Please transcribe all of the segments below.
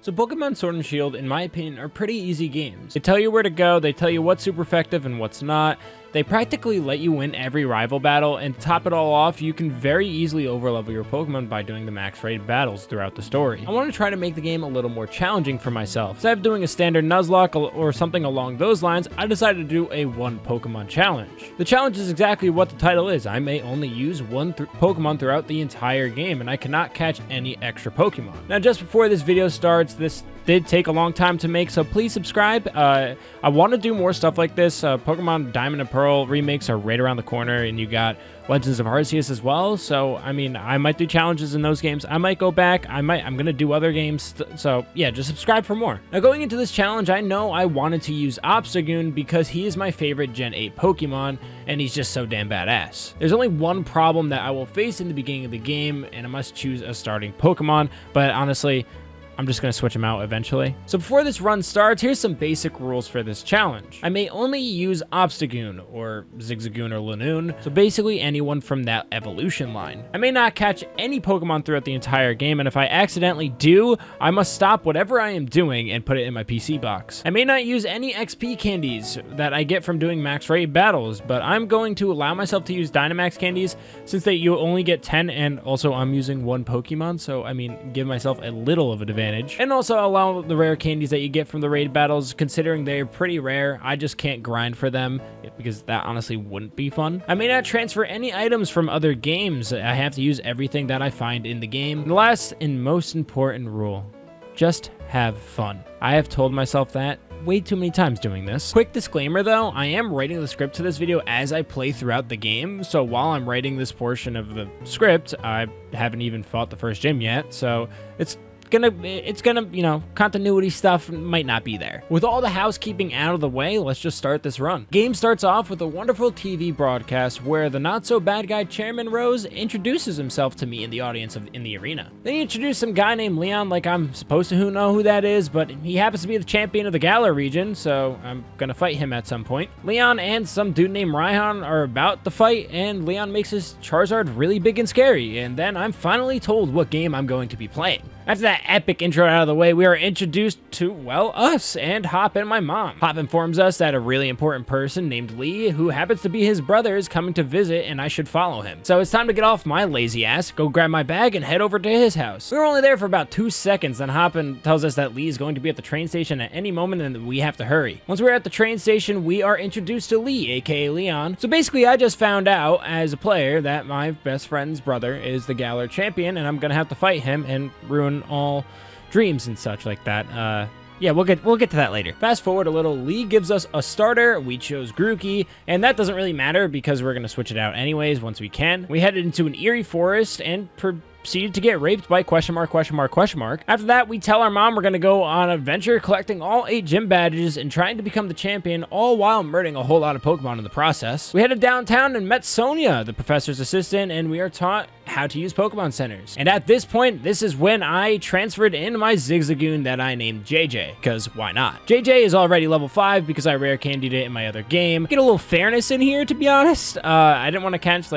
So Pokemon Sword and Shield, in my opinion, are pretty easy games. They tell you where to go, they tell you what's super effective and what's not. They practically let you win every rival battle, and to top it all off, you can very easily overlevel your Pokemon by doing the max rated battles throughout the story. I want to try to make the game a little more challenging for myself. Instead of doing a standard Nuzlocke or something along those lines, I decided to do a one Pokemon challenge. The challenge is exactly what the title is. I may only use one Pokemon throughout the entire game, and I cannot catch any extra Pokemon. Now, just before this video starts, this did take a long time to make, so please subscribe. I want to do more stuff like this. Pokemon Diamond and Pearl remakes are right around the corner, and you got Legends of Arceus as well. So, I mean, I might do challenges in those games. I might go back. I'm going to do other games. So, yeah, just subscribe for more. Now, going into this challenge, I know I wanted to use Obstagoon because he is my favorite Gen 8 Pokemon, and he's just so damn badass. There's only one problem that I will face in the beginning of the game, and I must choose a starting Pokemon, but honestly, I'm just going to switch them out eventually. So before this run starts, here's some basic rules for this challenge. I may only use Obstagoon, or Zigzagoon, or Lanoon, so basically anyone from that evolution line. I may not catch any Pokemon throughout the entire game, and if I accidentally do, I must stop whatever I am doing and put it in my PC box. I may not use any XP candies that I get from doing max raid battles, but I'm going to allow myself to use Dynamax candies since you only get 10, and also I'm using one Pokemon, so I mean, give myself a little of an advantage. And also allow the rare candies that you get from the raid battles, considering they're pretty rare. I just can't grind for them because that honestly wouldn't be fun. I may not transfer any items from other games. I have to use everything that I find in the game. And the last and most important rule, just have fun. I have told myself that way too many times doing this. Quick disclaimer though, I am writing the script to this video as I play throughout the game, so while I'm writing this portion of the script, I haven't even fought the first gym yet, so it's gonna, you know, continuity stuff might not be there. With all the housekeeping out of the way, let's just start this run. Game starts off with a wonderful TV broadcast where the not-so-bad guy Chairman Rose introduces himself to me in the audience in the arena. Then he introduced some guy named Leon, like I'm supposed to know who that is, but he happens to be the champion of the Galar region, so I'm gonna fight him at some point. Leon and some dude named Raihan are about to fight, and Leon makes his Charizard really big and scary, and then I'm finally told what game I'm going to be playing. After that epic intro out of the way, we are introduced to, well, us and Hop and my mom. Hop informs us that a really important person named Lee, who happens to be his brother, is coming to visit and I should follow him. So it's time to get off my lazy ass, go grab my bag, and head over to his house. We were only there for about 2 seconds, then Hop tells us that Lee is going to be at the train station at any moment and that we have to hurry. Once we're at the train station, we are introduced to Lee, aka Leon. So basically, I just found out as a player that my best friend's brother is the Galar champion, and I'm gonna have to fight him and ruin all dreams and such like that. Yeah, we'll get to that later. Fast forward a little, Lee gives us a starter. We chose Grookey, and that doesn't really matter because we're gonna switch it out anyways once we can. We headed into an eerie forest and proceeded to get raped by question mark. After that, we tell our mom we're going to go on an adventure collecting all 8 gym badges and trying to become the champion, all while murdering a whole lot of Pokemon in the process. We headed downtown and met Sonia, the professor's assistant, and we are taught how to use Pokemon centers. And at this point, this is when I transferred in my Zigzagoon that I named JJ, because why not? JJ is already level 5 because I rare candied it in my other game. Get a little fairness in here, to be honest. I didn't want to catch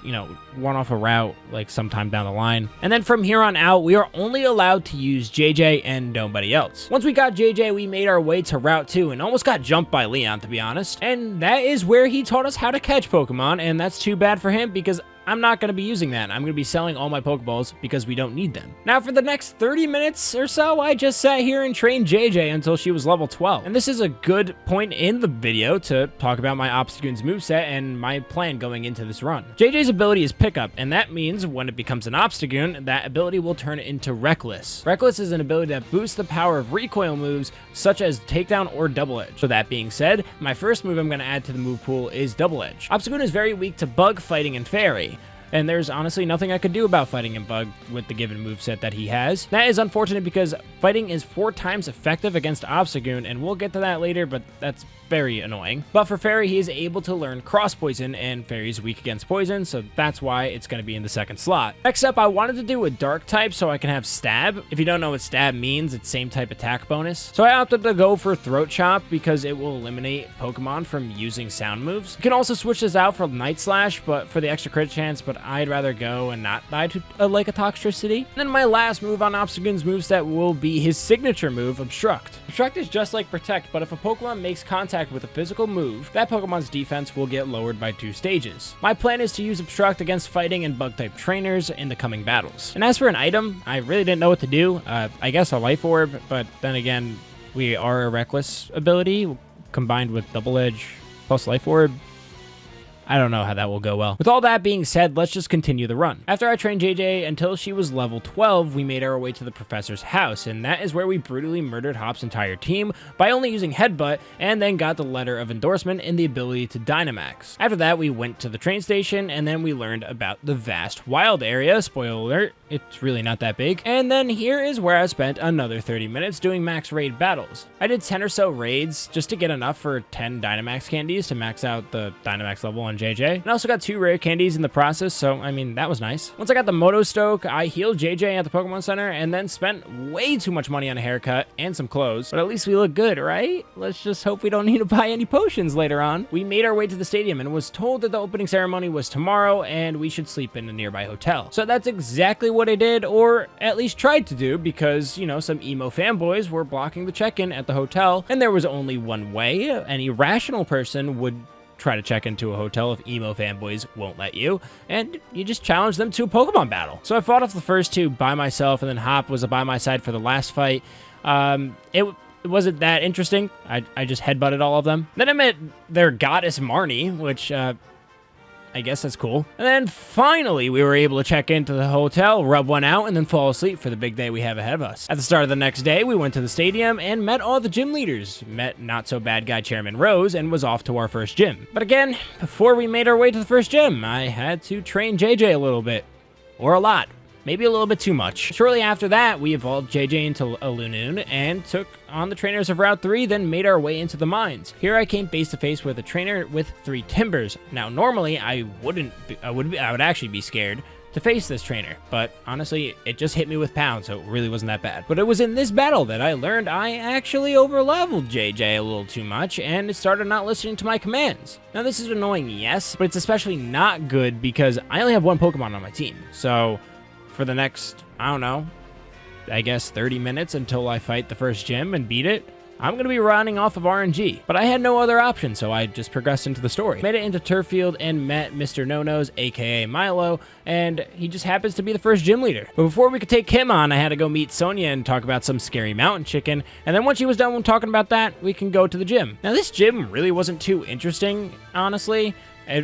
you know, one off a route like sometime down the line. And then from here on out, we are only allowed to use JJ and nobody else. Once we got JJ, we made our way to Route 2 and almost got jumped by Leon, to be honest. And that is where he taught us how to catch Pokemon, and that's too bad for him because I'm not going to be using that. I'm going to be selling all my Pokeballs because we don't need them. Now, for the next 30 minutes or so, I just sat here and trained JJ until she was level 12. And this is a good point in the video to talk about my Obstagoon's moveset and my plan going into this run. JJ's ability is Pickup, and that means when it becomes an Obstagoon, that ability will turn into Reckless. Reckless is an ability that boosts the power of recoil moves, such as Takedown or Double Edge. So that being said, my first move I'm going to add to the move pool is Double Edge. Obstagoon is very weak to Bug, Fighting, and Fairy, and there's honestly nothing I could do about Fighting and Bug with the given moveset that he has. That is unfortunate because Fighting is 4 times effective against Obstagoon, and we'll get to that later, but that's very annoying. But for Fairy, he is able to learn Cross Poison, and Fairy is weak against Poison, so that's why it's going to be in the second slot. Next up, I wanted to do a Dark type so I can have Stab. If you don't know what Stab means, it's same type attack bonus. So I opted to go for Throat Chop because it will eliminate Pokemon from using sound moves. You can also switch this out for Night Slash, but for the extra crit chance, but but I'd rather go and not die to like a Toxtricity. And then my last move on Obstagoon's moveset will be his signature move, Obstruct. Obstruct is just like Protect, but if a Pokemon makes contact with a physical move, that Pokemon's defense will get lowered by 2 stages. My plan is to use Obstruct against fighting and bug-type trainers in the coming battles. And as for an item, I really didn't know what to do. I guess a Life Orb, but then again, we are a Reckless ability combined with Double Edge plus Life Orb. I don't know how that will go well. With all that being said, let's just continue the run. After I trained JJ until she was level 12, we made our way to the professor's house, and that is where we brutally murdered Hop's entire team by only using Headbutt, and then got the letter of endorsement and the ability to Dynamax. After that, we went to the train station, and then we learned about the vast wild area. Spoiler alert, it's really not that big. And then here is where I spent another 30 minutes doing max raid battles. I did 10 or so raids just to get enough for 10 Dynamax candies to max out the Dynamax level on JJ. And I also got 2 rare candies in the process, so I mean, that was nice. Once I got the Motosoke, I healed JJ at the Pokemon Center and then spent way too much money on a haircut and some clothes. But at least we look good, right? Let's just hope we don't need to buy any potions later on. We made our way to the stadium and was told that the opening ceremony was tomorrow and we should sleep in a nearby hotel. So that's exactly what I did, or at least tried to do, because, you know, some emo fanboys were blocking the check-in at the hotel, and there was only one way. Any rational person would try to check into a hotel if emo fanboys won't let you, and you just challenge them to a Pokemon battle. So I fought off the first 2 by myself, and then Hop was by my side for the last fight. It wasn't that interesting. I just headbutted all of them. Then I met their goddess Marnie, which I guess that's cool. And then finally, we were able to check into the hotel, rub one out, and then fall asleep for the big day we have ahead of us. At the start of the next day, we went to the stadium and met all the gym leaders. Met not-so-bad guy Chairman Rose and was off to our first gym. But again, before we made our way to the first gym, I had to train JJ a little bit. Or a lot. Maybe a little bit too much. Shortly after that, we evolved JJ into a Lunoon and took on the trainers of Route 3, then made our way into the mines. Here I came face to face with a trainer with 3 Timbers. Now, normally I would actually be scared to face this trainer, but honestly, it just hit me with pounds, so it really wasn't that bad. But it was in this battle that I learned I actually overleveled JJ a little too much, and it started not listening to my commands. Now, this is annoying, yes, but it's especially not good because I only have 1 Pokemon on my team, so for the next, I don't know, I guess 30 minutes until I fight the first gym and beat it, I'm going to be running off of RNG. But I had no other option, so I just progressed into the story. Made it into Turf Field and met Mr. No-Nos, aka Milo, and he just happens to be the first gym leader. But before we could take him on, I had to go meet Sonia and talk about some scary mountain chicken, and then once she was done talking about that, we can go to the gym. Now, this gym really wasn't too interesting, honestly.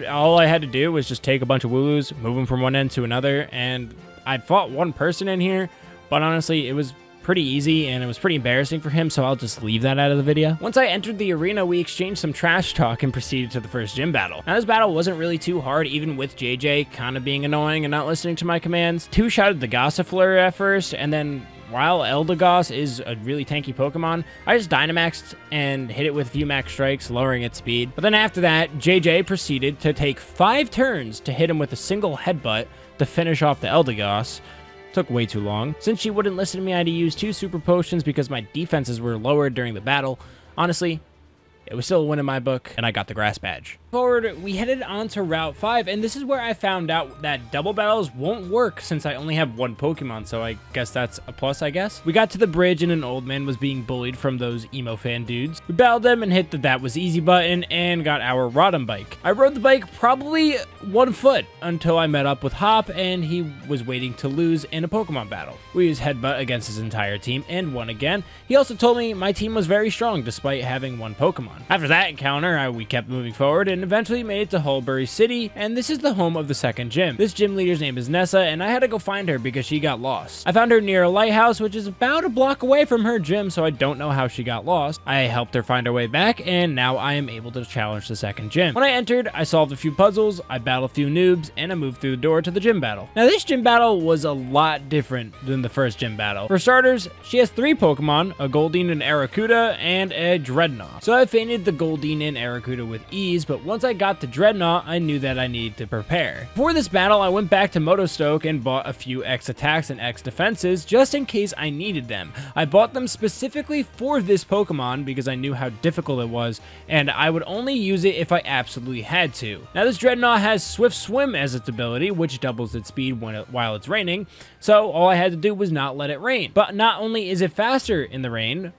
All I had to do was just take a bunch of Wooloos, move them from one end to another, and I'd fought 1 person in here, but honestly, it was pretty easy and it was pretty embarrassing for him, so I'll just leave that out of the video. Once I entered the arena, we exchanged some trash talk and proceeded to the first gym battle. Now, this battle wasn't really too hard, even with JJ kind of being annoying and not listening to my commands. 2-shotted the Gossifleur at first, and then while Eldegoss is a really tanky Pokemon, I just Dynamaxed and hit it with VMAX strikes, lowering its speed. But then after that, JJ proceeded to take 5 turns to hit him with a single headbutt to finish off the Eldegoss. Took way too long. Since she wouldn't listen to me, I had to use 2 super potions because my defenses were lowered during the battle. Honestly, it was still a win in my book, and I got the grass badge. Forward, we headed on to Route 5, and this is where I found out that double battles won't work since I only have 1 Pokemon, so I guess that's a plus, I guess. We got to the bridge, and an old man was being bullied from those emo fan dudes. We battled them and hit the that was easy button, and got our Rotom bike. I rode the bike probably 1 foot until I met up with Hop, and he was waiting to lose in a Pokemon battle. We used Headbutt against his entire team, and won again. He also told me my team was very strong despite having 1 Pokemon. After that encounter, we kept moving forward, and eventually made it to Hulbury City, and this is the home of the second gym. This gym leader's name is Nessa, and I had to go find her because she got lost. I found her near a lighthouse, which is about a block away from her gym, so I don't know how she got lost. I helped her find her way back, and now I am able to challenge the second gym. When I entered, I solved a few puzzles, I battled a few noobs, and I moved through the door to the gym battle. Now, this gym battle was a lot different than the first gym battle. For starters, she has 3 Pokemon, a Goldeen and Arrokuda, and a Dreadnought. So I fainted the Goldeen and Arrokuda with ease, but Once I got to Dreadnought, I knew that I needed to prepare. For this battle, I went back to Motosoke and bought a few X attacks and X defenses just in case I needed them. I bought them specifically for this Pokemon because I knew how difficult it was, and I would only use it if I absolutely had to. Now this Dreadnought has Swift Swim as its ability, which doubles its speed while it's raining, so all I had to do was not let it rain. But not only is it faster in the rain,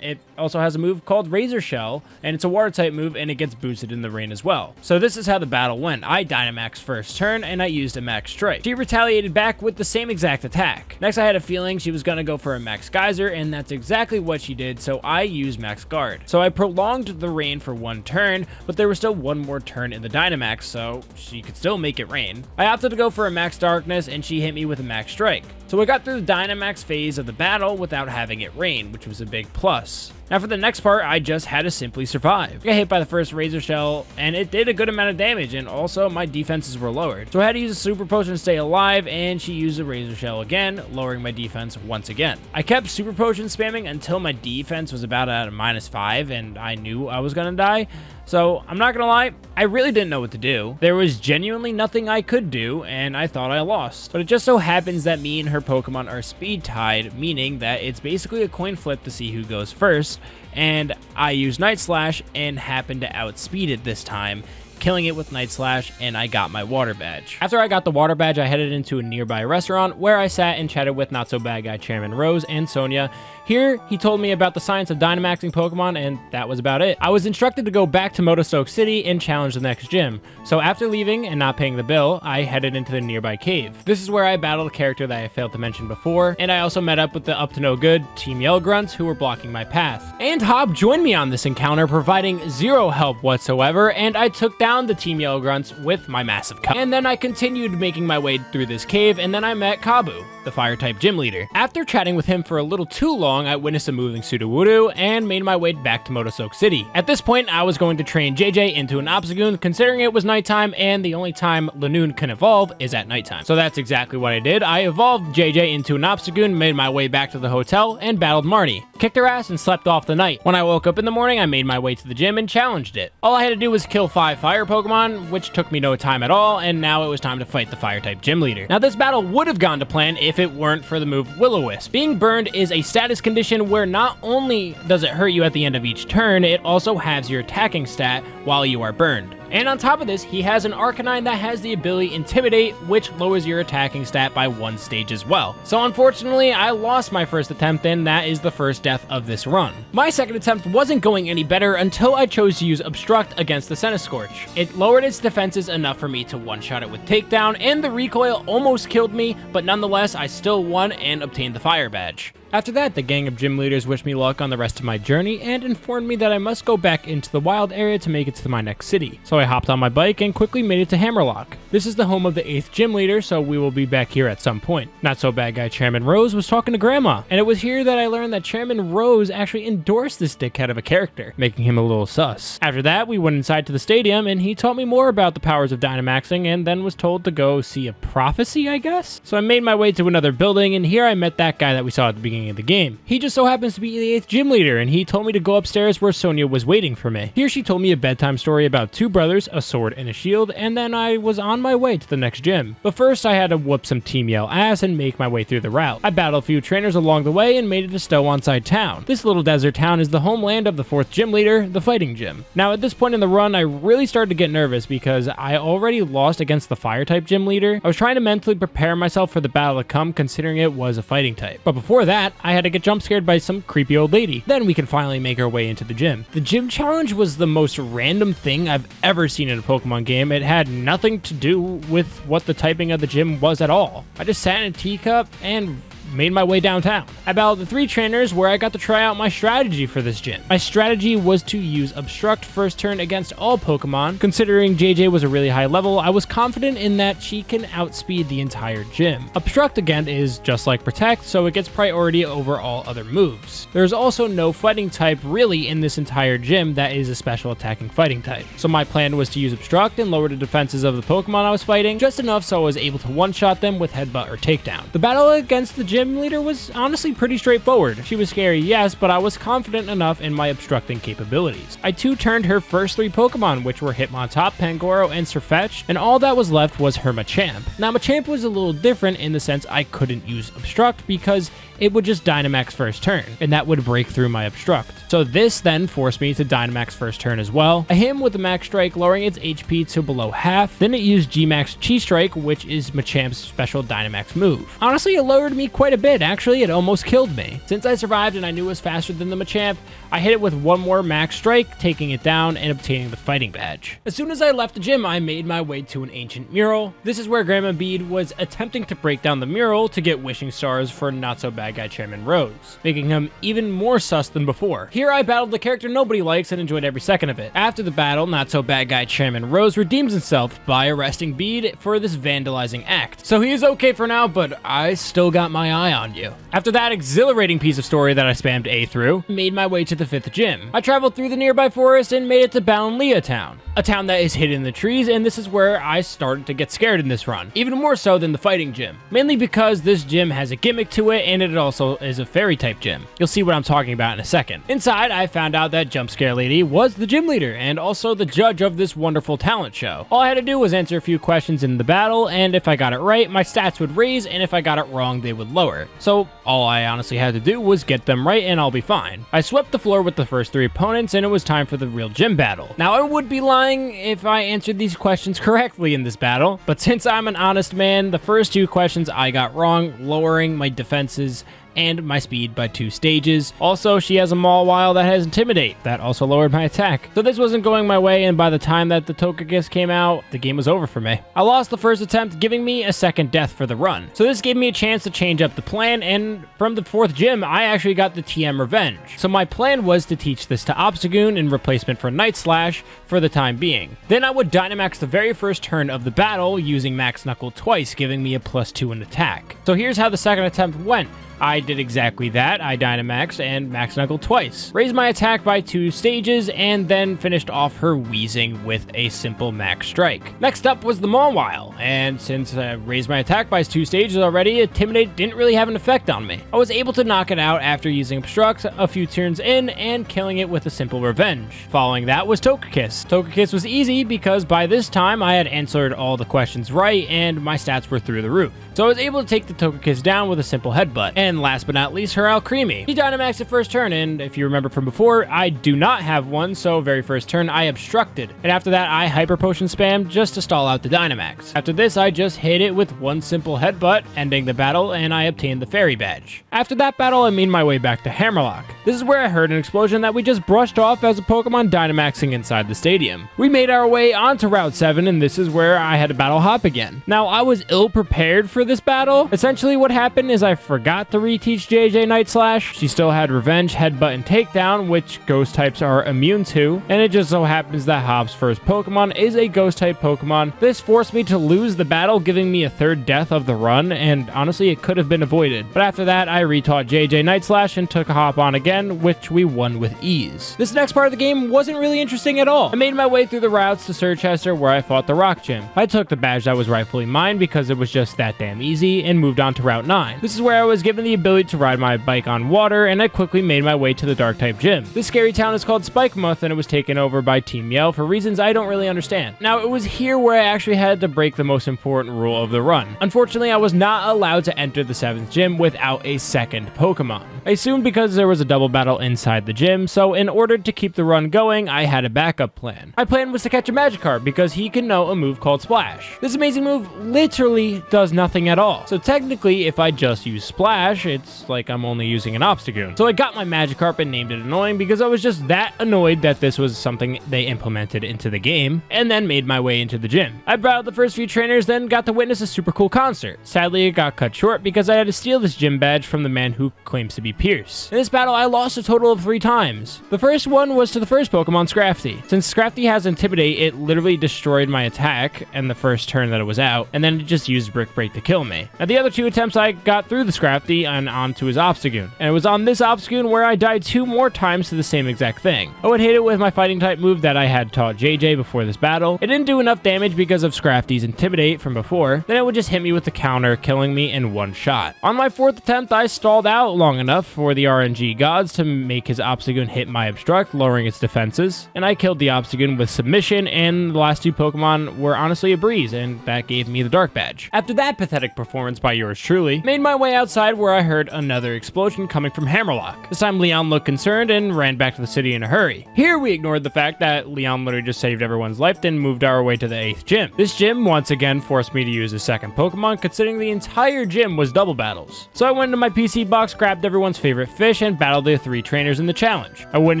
it also has a move called Razor Shell, and it's a water type move, and it gets boosted in the rain as well. So this is how the battle went. I Dynamaxed first turn, and I used a Max Strike. She retaliated back with the same exact attack. Next, I had a feeling she was gonna go for a Max Geyser, and that's exactly what she did, so I used Max Guard. So I prolonged the rain for one turn, but there was still one more turn in the Dynamax, so she could still make it rain. I opted to go for a Max Darkness, and she hit me with a Max Strike. So I got through the Dynamax phase of the battle without having it rain, which was a big plus. Now for the next part, I just had to simply survive. I got hit by the first Razor Shell, and it did a good amount of damage, and also my defenses were lowered. So I had to use a Super Potion to stay alive, and she used a Razor Shell again, lowering my defense once again. I kept Super Potion spamming until my defense was about at a -5, and I knew I was gonna die. So I'm not gonna lie, I really didn't know what to do. There was genuinely nothing I could do, and I thought I lost. But it just so happens that me and her Pokemon are speed tied, meaning that it's basically a coin flip to see who goes first, and I used Night Slash and happened to outspeed it this time, killing it with Night Slash, and I got my water badge. After I got the water badge, I headed into a nearby restaurant where I sat and chatted with Not So Bad Guy Chairman Rose and Sonia. Here, he told me about the science of Dynamaxing Pokemon, and that was about it. I was instructed to go back to Motosoke City and challenge the next gym. So after leaving and not paying the bill, I headed into the nearby cave. This is where I battled a character that I failed to mention before, and I also met up with the up-to-no-good Team Yell Grunts who were blocking my path. And Hob joined me on this encounter, providing zero help whatsoever, and I took down the Team Yell Grunts with my massive cup. And then I continued making my way through this cave, and then I met Kabu, the Fire-type gym leader. After chatting with him for a little too long, I witnessed a moving Sudowoodo and made my way back to Motosoke City. At this point, I was going to train JJ into an Obstagoon, considering it was nighttime, and the only time Lanoon can evolve is at nighttime. So that's exactly what I did. I evolved JJ into an Obstagoon, made my way back to the hotel, and battled Marnie. Kicked her ass and slept off the night. When I woke up in the morning, I made my way to the gym and challenged it. All I had to do was kill 5 fire Pokemon, which took me no time at all, and now it was time to fight the Fire-type gym leader. Now this battle would have gone to plan if it weren't for the move Will-O-Wisp. Being burned is a status condition where not only does it hurt you at the end of each turn, it also halves your attacking stat while you are burned. And on top of this, he has an Arcanine that has the ability Intimidate, which lowers your attacking stat by 1 stage as well. So unfortunately, I lost my first attempt, and that is the first death of this run. My second attempt wasn't going any better until I chose to use Obstruct against the Centiskorch. It lowered its defenses enough for me to one-shot it with Takedown, and the recoil almost killed me, but nonetheless, I still won and obtained the Fire Badge. After that, the gang of gym leaders wished me luck on the rest of my journey and informed me that I must go back into the wild area to make it to my next city. So I hopped on my bike and quickly made it to Hammerlocke. This is the home of the 8th gym leader, so we will be back here at some point. Not So Bad Guy Chairman Rose was talking to Grandma, and it was here that I learned that Chairman Rose actually endorsed this dickhead of a character, making him a little sus. After that, we went inside to the stadium, and he taught me more about the powers of Dynamaxing, and then was told to go see a prophecy, I guess? So I made my way to another building, and here I met that guy that we saw at the beginning of the game. He just so happens to be the 8th gym leader, and he told me to go upstairs where Sonia was waiting for me. Here she told me a bedtime story about 2 brothers, a sword and a shield, and then I was on my way to the next gym. But first I had to whoop some Team Yell ass and make my way through the route. I battled a few trainers along the way and made it to Stow-on-Side Town. This little desert town is the homeland of the 4th gym leader, the fighting gym. Now at this point in the run, I really started to get nervous because I already lost against the fire-type gym leader. I was trying to mentally prepare myself for the battle to come, considering it was a fighting type. But before that, I had to get jump scared by some creepy old lady. Then we can finally make our way into the gym. The gym challenge was the most random thing I've ever seen in a Pokemon game. It had nothing to do with what the typing of the gym was at all. I just sat in a teacup and made my way downtown. I battled the 3 trainers where I got to try out my strategy for this gym. My strategy was to use Obstruct first turn against all Pokemon. Considering JJ was a really high level, I was confident in that she can outspeed the entire gym. Obstruct again is just like Protect, so it gets priority over all other moves. There's also no fighting type really in this entire gym that is a special attacking fighting type. So my plan was to use Obstruct and lower the defenses of the Pokemon I was fighting just enough so I was able to one-shot them with Headbutt or Takedown. The battle against the gym gym leader was honestly pretty straightforward. She was scary, yes, but I was confident enough in my obstructing capabilities. I too turned her first 3 Pokemon, which were Hitmontop, Pangoro, and Sirfetch'd, and all that was left was her Machamp. Now Machamp was a little different in the sense I couldn't use Obstruct because it would just Dynamax first turn, and that would break through my Obstruct. So this then forced me to Dynamax first turn as well. I hit him with the Max Strike, lowering its HP to below half. Then it used G-Max Chi Strike, which is Machamp's special Dynamax move. Honestly, it lowered me quite a bit. Actually, it almost killed me. Since I survived and I knew it was faster than the Machamp, I hit it with one more Max Strike, taking it down and obtaining the fighting badge. As soon as I left the gym, I made my way to an ancient mural. This is where Grandma Bead was attempting to break down the mural to get wishing stars for not-so-bad-guy Chairman Rose, making him even more sus than before. Here I battled the character nobody likes and enjoyed every second of it. After the battle, not-so-bad-guy Chairman Rose redeems himself by arresting Bead for this vandalizing act. So he is okay for now, but I still got my eye on you. After that exhilarating piece of story that I spammed A through, made my way to the 5th gym. I traveled through the nearby forest and made it to Ballinlea Town, a town that is hidden in the trees, and this is where I started to get scared in this run, even more so than the fighting gym, mainly because this gym has a gimmick to it and it also is a fairy type gym. You'll see what I'm talking about in a second. Inside, I found out that Jump Scare Lady was the gym leader and also the judge of this wonderful talent show. All I had to do was answer a few questions in the battle, and if I got it right, my stats would raise, and if I got it wrong, they would lower. So all I honestly had to do was get them right and I'll be fine. I swept the floor with the first 3 opponents and it was time for the real gym battle. Now I would be lying if I answered these questions correctly in this battle, but since I'm an honest man, the first 2 questions I got wrong, lowering my defenses and my speed by 2 stages. Also, she has a Mawile that has Intimidate. That also lowered my attack. So this wasn't going my way, and by the time that the Togekiss came out, the game was over for me. I lost the first attempt, giving me a second death for the run. So this gave me a chance to change up the plan, and from the 4th gym, I actually got the TM Revenge. So my plan was to teach this to Obstagoon in replacement for Night Slash for the time being. Then I would Dynamax the very first turn of the battle using Max Knuckle twice, giving me a +2 in attack. So here's how the second attempt went. I did exactly that. I Dynamaxed and Max Knuckle twice, raised my attack by 2 stages, and then finished off her wheezing with a simple Max Strike. Next up was the Mawile, and since I raised my attack by 2 stages already, Intimidate didn't really have an effect on me. I was able to knock it out after using Obstruct a few turns in and killing it with a simple Revenge. Following that was Togekiss. Togekiss was easy because by this time I had answered all the questions right and my stats were through the roof. So I was able to take the Togekiss down with a simple headbutt. And last but not least, her Alcremie. She Dynamaxed at first turn, and if you remember from before, I do not have one, so very first turn I Obstructed. And after that, I Hyper Potion spammed just to stall out the Dynamax. After this, I just hit it with one simple headbutt, ending the battle, and I obtained the Fairy Badge. After that battle, I made my way back to Hammerlocke. This is where I heard an explosion that we just brushed off as a Pokemon Dynamaxing inside the stadium. We made our way onto Route 7, and this is where I had to battle hop again. Now, I was ill prepared for this battle. Essentially, what happened is I forgot to reteach JJ Night Slash. She still had Revenge, Headbutt, and Takedown, which Ghost types are immune to, and it just so happens that Hop's first Pokemon is a Ghost type Pokemon. This forced me to lose the battle, giving me a 3rd death of the run, and honestly, it could have been avoided. But after that, I retaught JJ Night Slash and took a Hop on again, which we won with ease. This next part of the game wasn't really interesting at all. I made my way through the routes to Sirchester, where I fought the Rock Gym. I took the badge that was rightfully mine because it was just that damn easy, and moved on to Route 9. This is where I was given the ability to ride my bike on water, and I quickly made my way to the Dark-type gym. This scary town is called Spikemuth, and it was taken over by Team Yell for reasons I don't really understand. Now, it was here where I actually had to break the most important rule of the run. Unfortunately, I was not allowed to enter the 7th gym without a second Pokemon. I assumed because there was a double battle inside the gym, so in order to keep the run going, I had a backup plan. My plan was to catch a Magikarp because he can know a move called Splash. This amazing move literally does nothing at all. So technically, if I just use Splash, it's like I'm only using an Obstagoon. So I got my Magikarp and named it Annoying because I was just that annoyed that this was something they implemented into the game, and then made my way into the gym. I battled the first few trainers, then got to witness a super cool concert. Sadly, it got cut short because I had to steal this gym badge from the man who claims to be Pierce. In this battle, I lost a total of 3 times. The first one was to the first Pokemon, Scrafty. Since Scrafty has Intimidate, it literally destroyed my attack in the first turn that it was out, and then it just used Brick Break to kill me. At the other 2 attempts, I got through the Scrafty and onto his Obstagoon. And it was on this Obstagoon where I died 2 more times to the same exact thing. I would hit it with my fighting type move that I had taught JJ before this battle. It didn't do enough damage because of Scrafty's Intimidate from before. Then it would just hit me with the counter, killing me in 1 shot. On my 4th attempt, I stalled out long enough for the RNG gods to make his Obstagoon hit my Obstruct, lowering its defenses. And I killed the Obstagoon with Submission, and the last 2 Pokemon were honestly a breeze, and that gave me the Dark Badge. After that pathetic performance by yours truly, made my way outside where I heard another explosion coming from Hammerlocke. This time Leon looked concerned and ran back to the city in a hurry. Here we ignored the fact that Leon literally just saved everyone's life and moved our way to the 8th gym. This gym once again forced me to use a second Pokemon, considering the entire gym was double battles. So I went into my PC box, grabbed everyone's favorite fish, and battled the 3 trainers in the challenge. I went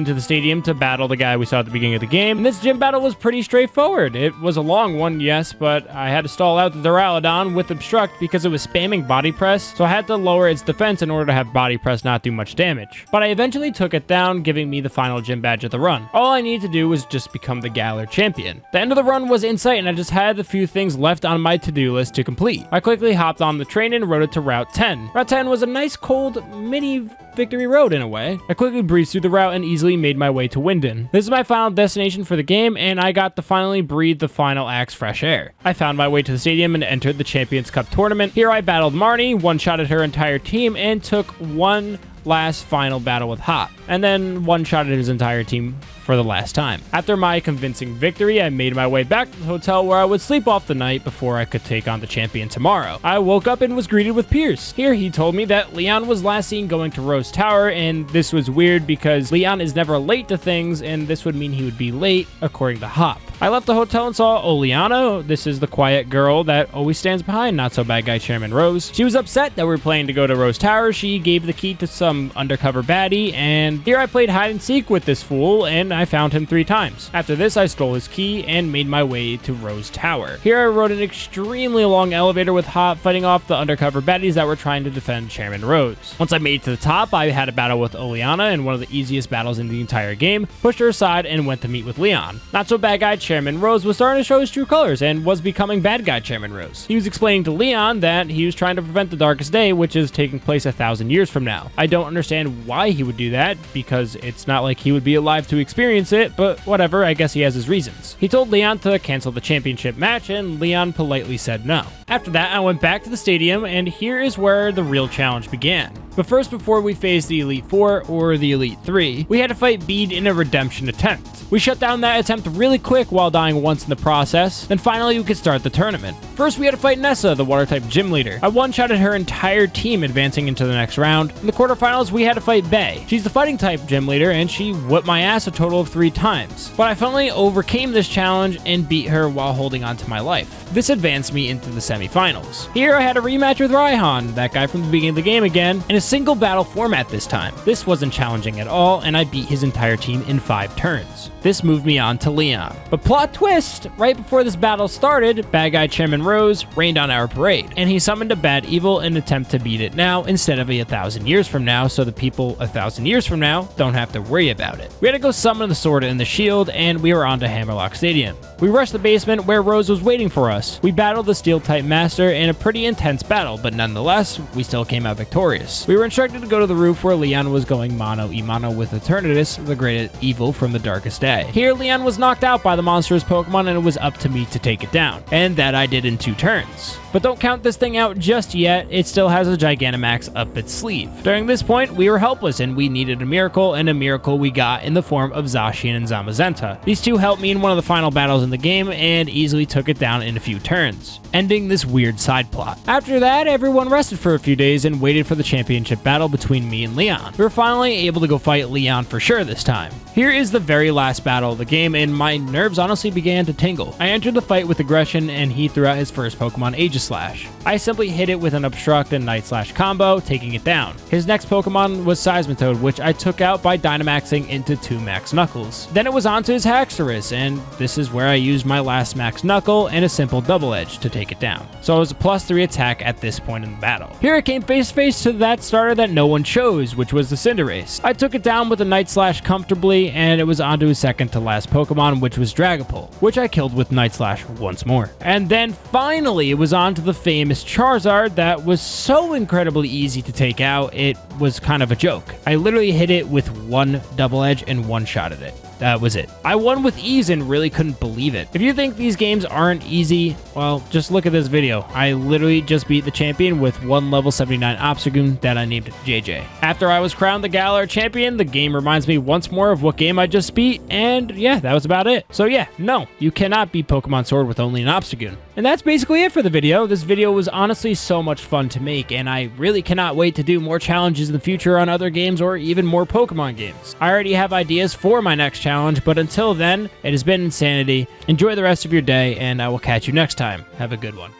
into the stadium to battle the guy we saw at the beginning of the game, and this gym battle was pretty straightforward. It was a long one, yes, but I had to stall out the Duraludon with Obstruct because it was spamming Body Press, so I had to lower its defense in order to have Body Press not do much damage. But I eventually took it down, giving me the final gym badge of the run. All I needed to do was just become the Galar champion. The end of the run was in sight, and I just had a few things left on my to-do list to complete. I quickly hopped on the train and rode it to Route 10. Route 10 was a nice cold mini victory road in a way. I quickly breezed through the route and easily made my way to Winden. This is my final destination for the game, and I got to finally breathe the final axe fresh air. I found my way to the stadium and entered the Champions Cup tournament. Here I battled Marnie, one-shotted her entire team, and took one last final battle with Hop, and then one-shotted his entire team for the last time. After my convincing victory, I made my way back to the hotel where I would sleep off the night before I could take on the champion tomorrow. I woke up and was greeted with Pierce. Here he told me that Leon was last seen going to Rose Tower, and this was weird because Leon is never late to things, and this would mean he would be late, according to Hop. I left the hotel and saw Oleana. This is the quiet girl that always stands behind Not So Bad Guy Chairman Rose. She was upset that we were planning to go to Rose Tower. She gave the key to some undercover baddie, and here I played hide and seek with this fool, and I found him 3 times. After this, I stole his key and made my way to Rose Tower. Here I rode an extremely long elevator with Hop, fighting off the undercover baddies that were trying to defend Chairman Rose. Once I made it to the top, I had a battle with Oleana in one of the easiest battles in the entire game, pushed her aside, and went to meet with Leon. Not So Bad Guy Chairman Rose was starting to show his true colors and was becoming bad guy Chairman Rose. He was explaining to Leon that he was trying to prevent the Darkest Day, which is taking place 1,000 years from now. I don't understand why he would do that, because it's not like he would be alive to experience it, but whatever, I guess he has his reasons. He told Leon to cancel the championship match, and Leon politely said no. After that, I went back to the stadium, and here is where the real challenge began. But first, before we faced the Elite Four or the Elite Three, we had to fight Bead in a redemption attempt. We shut down that attempt really quick while dying once in the process, then finally we could start the tournament. First, we had to fight Nessa, the Water-type gym leader. I one-shotted her entire team, advancing into the next round. In the quarterfinals, we had to fight Bae. She's the Fighting-type gym leader, and she whipped my ass a total of 3 times. But I finally overcame this challenge and beat her while holding on to my life. This advanced me into the semifinals. Here, I had a rematch with Raihan, that guy from the beginning of the game again, in a single battle format this time. This wasn't challenging at all, and I beat his entire team in 5 turns. This moved me on to Leon. But plot twist! Right before this battle started, Bad Guy Chairman Rose rained on our parade, and he summoned a bad evil in an attempt to beat it now instead of 1,000 years from now, so the people 1,000 years from now don't have to worry about it. We had to go summon the sword and the shield, and we were on to Hammerlocke Stadium. We rushed the basement where Rose was waiting for us. We battled the Steel-type Master in a pretty intense battle, but nonetheless, we still came out victorious. We were instructed to go to the roof where Leon was going mano-a-mano with Eternatus, the great evil from the Darkest Day. Here, Leon was knocked out by the monstrous Pokemon, and it was up to me to take it down. And that I did in 2 turns. But don't count this thing out just yet, it still has a Gigantamax up its sleeve. During this point, we were helpless and we needed a miracle, and a miracle we got in the form of Zacian and Zamazenta. These 2 helped me in one of the final battles in the game and easily took it down in a few turns, ending this weird side plot. After that, everyone rested for a few days and waited for the championship battle between me and Leon. We were finally able to go fight Leon for sure this time. Here is the very last battle of the game, and my nerves honestly began to tingle. I entered the fight with aggression, and he threw out his his first Pokemon, Aegislash. I simply hit it with an Obstruct and Night Slash combo, taking it down. His next Pokemon was Seismitoad, which I took out by Dynamaxing into 2 Max Knuckles. Then it was onto his Haxorus, and this is where I used my last Max Knuckle and a simple Double Edge to take it down. So it was a +3 attack at this point in the battle. Here it came face to face to that starter that no one chose, which was the Cinderace. I took it down with a Night Slash comfortably, and it was onto his second to last Pokemon, which was Dragapult, which I killed with Night Slash once more. And then finally it was on to the famous Charizard that was so incredibly easy to take out, it was kind of a joke. I literally hit it with 1 Double Edge and one-shotted it. That was it. I won with ease and really couldn't believe it. If you think these games aren't easy, well, just look at this video. I literally just beat the champion with 1 level 79 Obstagoon that I named JJ. After I was crowned the Galar champion, the game reminds me once more of what game I just beat, and yeah, that was about it. So yeah, no, you cannot beat Pokemon Sword with only an Obstagoon. And that's basically it for the video. This video was honestly so much fun to make, and I really cannot wait to do more challenges in the future on other games or even more Pokemon games. I already have ideas for my next challenge, but until then, it has been insanity. Enjoy the rest of your day, and I will catch you next time. Have a good one.